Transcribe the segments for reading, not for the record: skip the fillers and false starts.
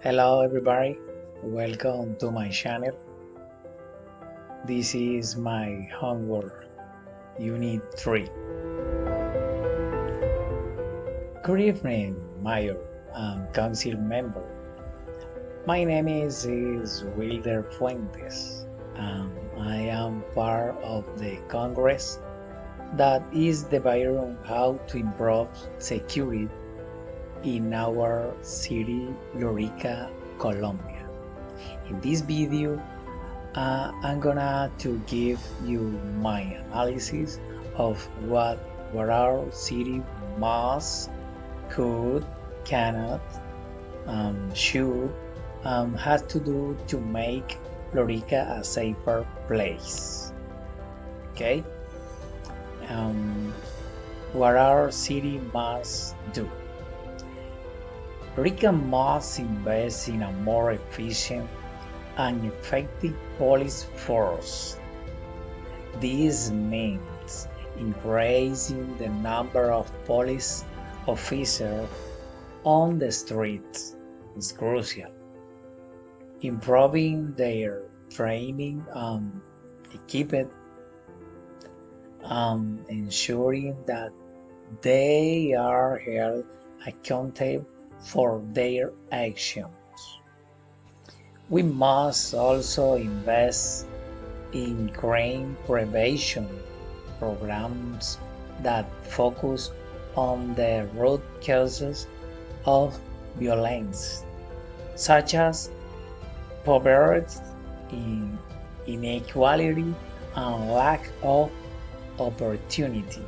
Hello everybody, welcome to my channel. This is my homework, Unit 3. Good evening, Mayor and Council member. My name is Wilder Fuentes, and I am part of the Congress that is debating on how to improve security in our city, Lorica, Colombia. In this video, I'm gonna to give you my analysis of what our city must, could, cannot, should, has to do to make Lorica a safer place. Okay, um, what our city must do. Lorica must invest in a more efficient and effective police force. This means increasing the number of police officers on the streets is crucial. Improving their training and equipment, ensuring that they are held accountable for their actions. We must also invest in crime prevention programs that focus on the root causes of violence, such as poverty, inequality, and lack of opportunity.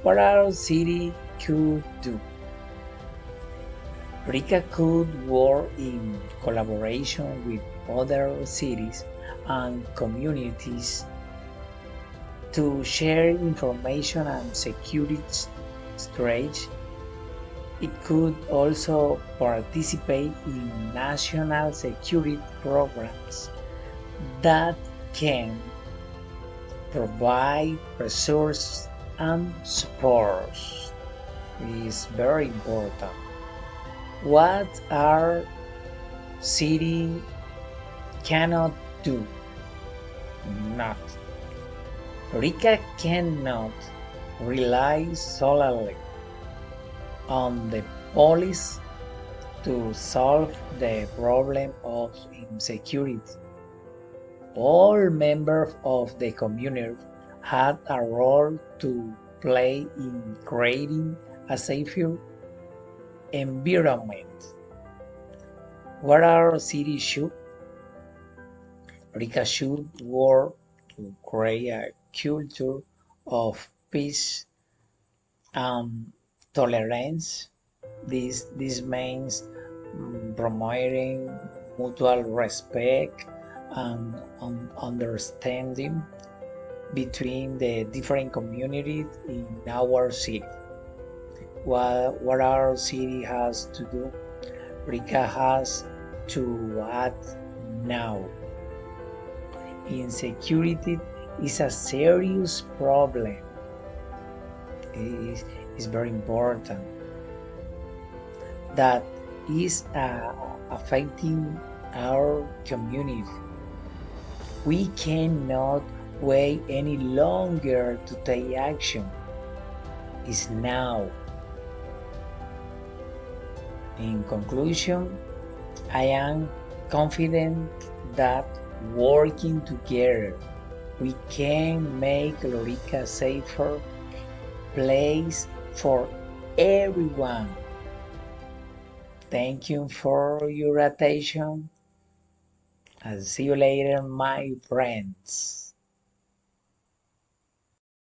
What our city could do? Rica could work in collaboration with other cities and communities to share information and security strategy. It could also participate in national security programs that can provide resources and support. It is very important. What our city cannot do? Not. Rica cannot rely solely on the police to solve the problem of insecurity. All members of the community had a role to play in creating a safer environment. What our city should? Rica should work to create a culture of peace and tolerance. This means promoting mutual respect and understanding between the different communities in our city. What our city has to do? Rica has to act now. Insecurity is a serious problem. It is very important that is affecting our community. We cannot wait any longer to take action. It's now. In conclusion, I am confident that working together we can make Lorica a safer place for everyone. Thank you for your attention. I'll see you later, my friends.